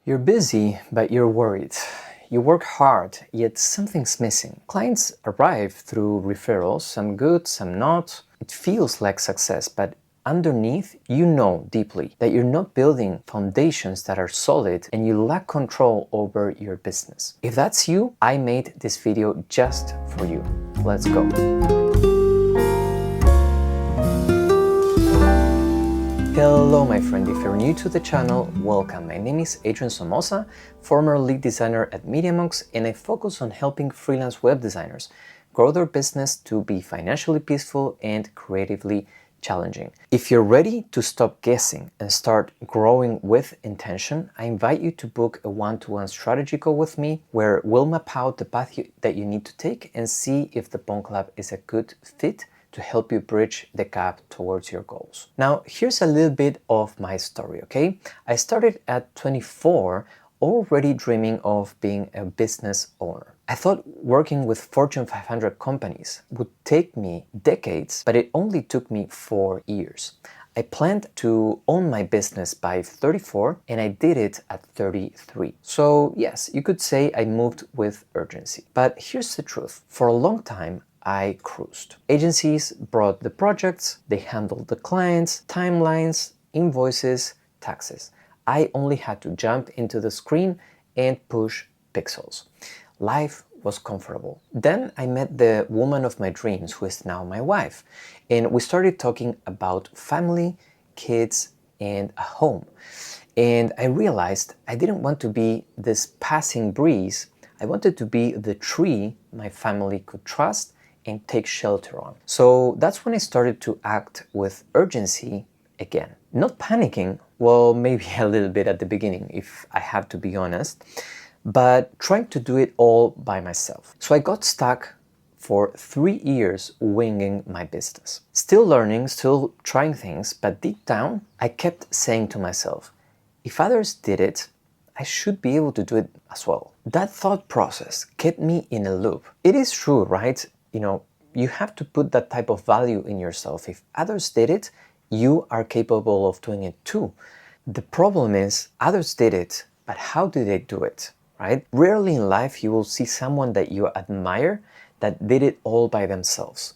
You're busy, but you're worried. You work hard, yet something's missing. Clients arrive through referrals, some good, some not. It feels like success, but underneath, you know deeply that you're not building foundations that are solid and you lack control over your business. If that's you, I made this video just for you. Let's go. Hello my friend, if you're new to the channel, welcome. My name is Adrian Somoza, former lead designer at MediaMonks, and I focus on helping freelance web designers grow their business to be financially peaceful and creatively challenging. If you're ready to stop guessing and start growing with intention, I invite you to book a one-to-one strategy call with me where we'll map out the path that you need to take and see if the BONT Club is a good fit to help you bridge the gap towards your goals. Now, here's a little bit of my story, okay? I started at 24, already dreaming of being a business owner. I thought working with Fortune 500 companies would take me decades, but it only took me 4 years. I planned to own my business by 34 and I did it at 33. So yes, you could say I moved with urgency. But here's the truth. For a long time, I cruised. Agencies brought the projects, they handled the clients, timelines, invoices, taxes. I only had to jump into the screen and push pixels. Life was comfortable. Then I met the woman of my dreams, who is now my wife, and we started talking about family, kids, and a home. And I realized I didn't want to be this passing breeze. I wanted to be the tree my family could trust and take shelter on. So that's when I started to act with urgency again. Not panicking, well, maybe a little bit at the beginning, if I have to be honest, but trying to do it all by myself. So I got stuck for 3 years winging my business. Still learning, still trying things, but deep down, I kept saying to myself, if others did it, I should be able to do it as well. That thought process kept me in a loop. It is true, right? You have to put that type of value in yourself. If others did it, you are capable of doing it too. The problem is others did it, but how did they do it, right? Rarely in life you will see someone that you admire that did it all by themselves.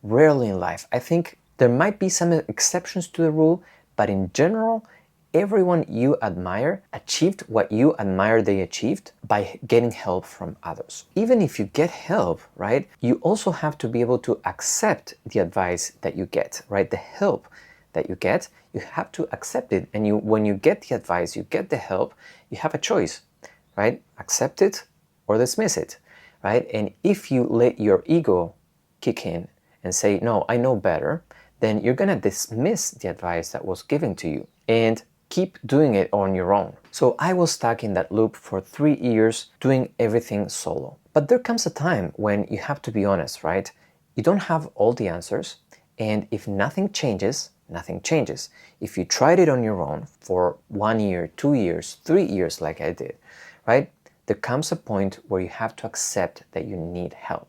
Rarely in life. I think there might be some exceptions to the rule, but in general, everyone you admire achieved what you admire they achieved by getting help from others. Even if you get help, right, you also have to be able to accept the advice that you get, right? The help that you get, you have to accept it. And when you get the advice, you get the help, you have a choice, right? Accept it or dismiss it, right? And if you let your ego kick in and say, no, I know better, then you're gonna dismiss the advice that was given to you and keep doing it on your own. So I was stuck in that loop for 3 years doing everything solo. But there comes a time when you have to be honest, right? You don't have all the answers, and if nothing changes, nothing changes. If you tried it on your own for 1 year, 2 years, 3 years like I did, right? There comes a point where you have to accept that you need help.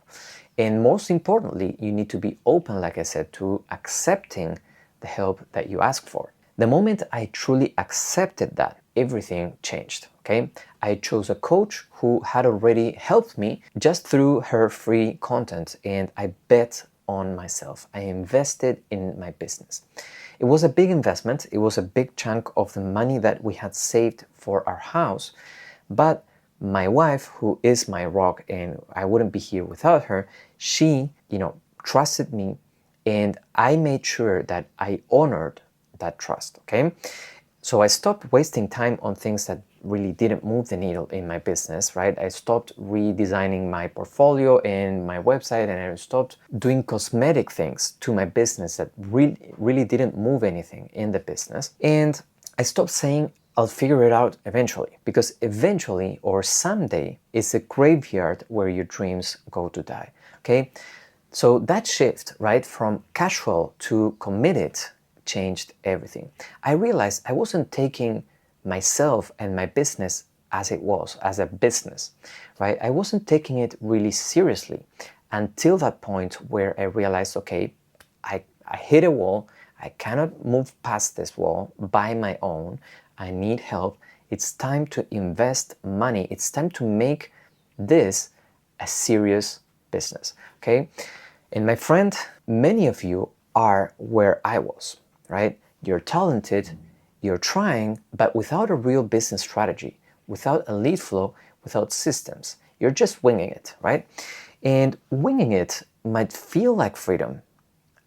And most importantly, you need to be open, like I said, to accepting the help that you ask for. The moment I truly accepted that, everything changed, okay? I chose a coach who had already helped me just through her free content, and I bet on myself. I invested in my business. It was a big investment. It was a big chunk of the money that we had saved for our house, but my wife, who is my rock, and I wouldn't be here without her, she, trusted me, and I made sure that I honored that trust, okay? So I stopped wasting time on things that really didn't move the needle in my business, right? I stopped redesigning my portfolio and my website, and I stopped doing cosmetic things to my business that really didn't move anything in the business. And I stopped saying, I'll figure it out eventually, because eventually or someday is a graveyard where your dreams go to die, okay? So that shift, right, from casual to committed changed everything. I realized I wasn't taking myself and my business as it was, as a business, right? I wasn't taking it really seriously until that point where I realized, okay, I hit a wall. I cannot move past this wall by my own. I need help. It's time to invest money. It's time to make this a serious business, okay? And my friend, many of you are where I was, right? You're talented, you're trying, but without a real business strategy, without a lead flow, without systems. You're just winging it, right? And winging it might feel like freedom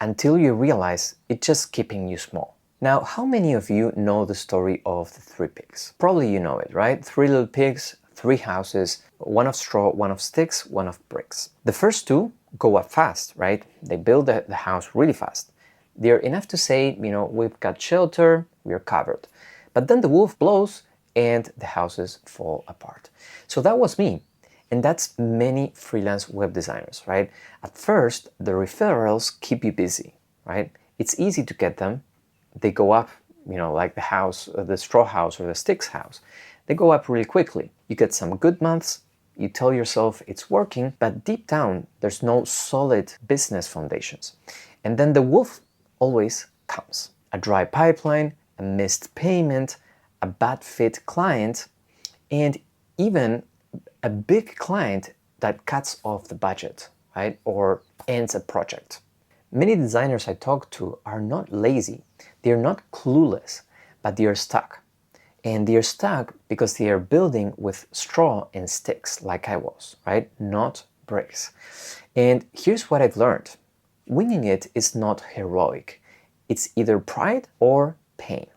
until you realize it's just keeping you small. Now, how many of you know the story of the three pigs? Probably you know it, right? Three little pigs, three houses, one of straw, one of sticks, one of bricks. The first two go up fast, right? They build the house really fast. They're enough to say, we've got shelter, we're covered. But then the wolf blows and the houses fall apart. So that was me. And that's many freelance web designers, right? At first, the referrals keep you busy, right? It's easy to get them. They go up, like the house, the straw house or the sticks house. They go up really quickly. You get some good months, you tell yourself it's working, but deep down, there's no solid business foundations. And then the wolf always comes. A dry pipeline, a missed payment, a bad fit client, and even a big client that cuts off the budget, right? Or ends a project. Many designers I talk to are not lazy. They're not clueless, but they are stuck. And they are stuck because they are building with straw and sticks like I was, right? Not bricks. And here's what I've learned. Winging it is not heroic. It's either pride or pain.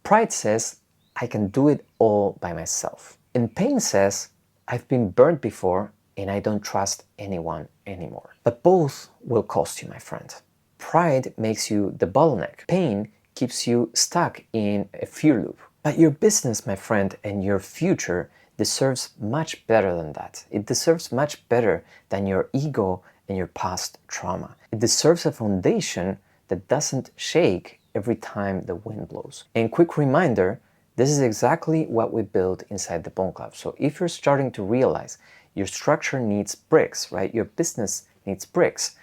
Pride says, I can do it all by myself. And pain says, I've been burnt before and I don't trust anyone anymore. But both will cost you, my friend. Pride makes you the bottleneck. Pain keeps you stuck in a fear loop. But your business, my friend, and your future deserves much better than that. It deserves much better than your ego and your past trauma. It deserves a foundation that doesn't shake every time the wind blows. And quick reminder, this is exactly what we build inside the BONT Club. So if you're starting to realize your structure needs bricks, right? Your business needs bricks,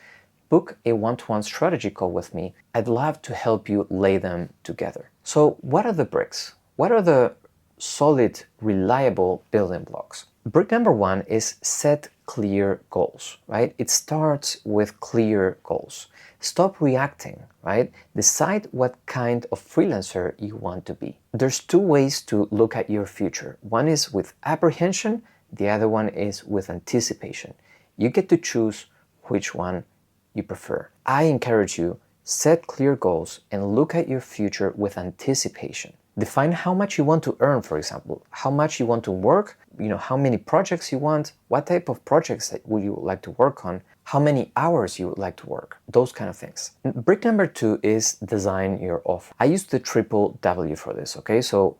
book a one-to-one strategy call with me. I'd love to help you lay them together. So what are the bricks? What are the solid, reliable building blocks? Brick number one is set clear goals, right? It starts with clear goals. Stop reacting, right? Decide what kind of freelancer you want to be. There's two ways to look at your future. One is with apprehension, the other one is with anticipation. You get to choose which one you prefer. I encourage you, set clear goals and look at your future with anticipation. Define how much you want to earn, for example, how much you want to work, how many projects you want, what type of projects that would you like to work on, how many hours you would like to work, those kind of things. And brick number two is design your offer. I use the triple W for this, okay? So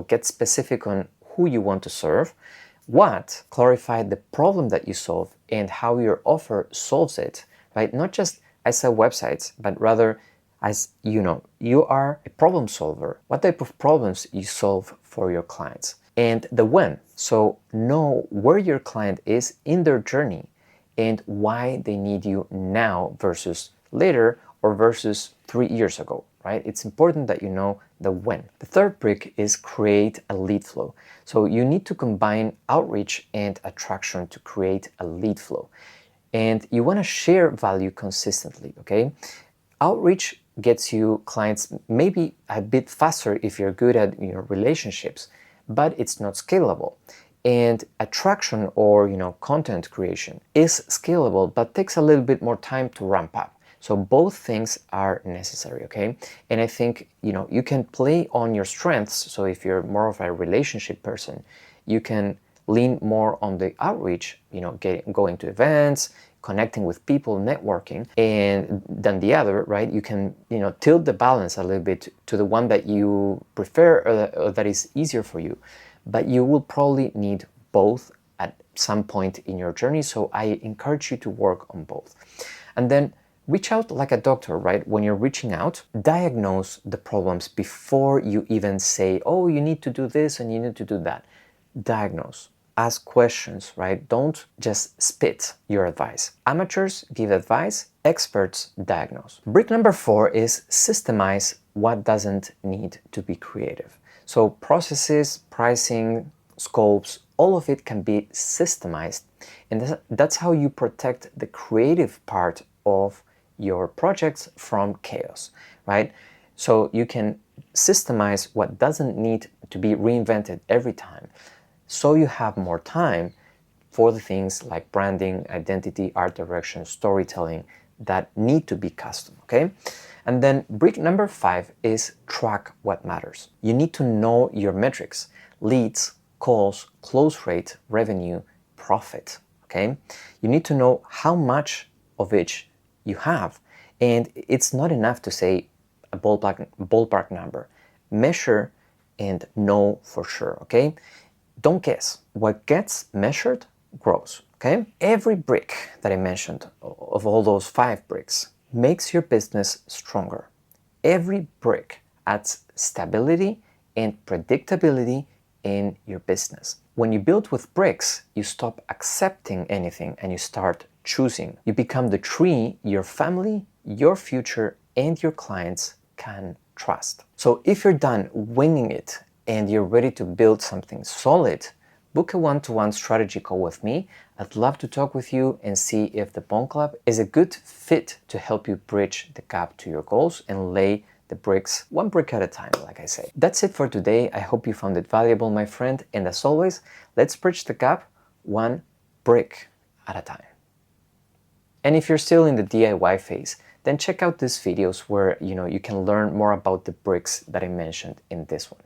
get specific on who you want to serve, what, clarify the problem that you solve and how your offer solves it, right? Not just I sell websites, but rather as you are a problem solver. What type of problems you solve for your clients? And the when. So know where your client is in their journey and why they need you now versus later or versus 3 years ago, right? It's important that you know the when. The third brick is create a lead flow. So you need to combine outreach and attraction to create a lead flow. And you want to share value consistently, okay? Outreach gets you clients maybe a bit faster if you're good at relationships, but it's not scalable. And attraction or content creation is scalable, but takes a little bit more time to ramp up. So both things are necessary, okay? And I think you can play on your strengths. So if you're more of a relationship person, you can lean more on the outreach, going to events, connecting with people, networking, and then the other, right? You can, tilt the balance a little bit to the one that you prefer or that is easier for you. But you will probably need both at some point in your journey. So I encourage you to work on both. And then reach out like a doctor, right? When you're reaching out, diagnose the problems before you even say, oh, you need to do this and you need to do that. Diagnose. Ask questions, right? Don't just spit your advice. Amateurs give advice, experts diagnose. Brick number 4 is systemize what doesn't need to be creative. So processes, pricing, scopes, all of it can be systemized, and that's how you protect the creative part of your projects from chaos, right? So you can systemize what doesn't need to be reinvented every time, so you have more time for the things like branding, identity, art direction, storytelling that need to be custom, okay? And then brick number 5 is track what matters. You need to know your metrics: leads, calls, close rate, revenue, profit, okay? You need to know how much of each you have. And it's not enough to say a ballpark number. Measure and know for sure, okay? Don't guess. What gets measured grows, okay? Every brick that I mentioned, of all those 5 bricks, makes your business stronger. Every brick adds stability and predictability in your business. When you build with bricks, you stop accepting anything and you start choosing. You become the tree your family, your future, and your clients can trust. So if you're done winging it and you're ready to build something solid, book a one-to-one strategy call with me. I'd love to talk with you and see if the BONT Club is a good fit to help you bridge the gap to your goals and lay the bricks one brick at a time, like I say. That's it for today. I hope you found it valuable, my friend. And as always, let's bridge the gap one brick at a time. And if you're still in the DIY phase, then check out these videos where you can learn more about the bricks that I mentioned in this one.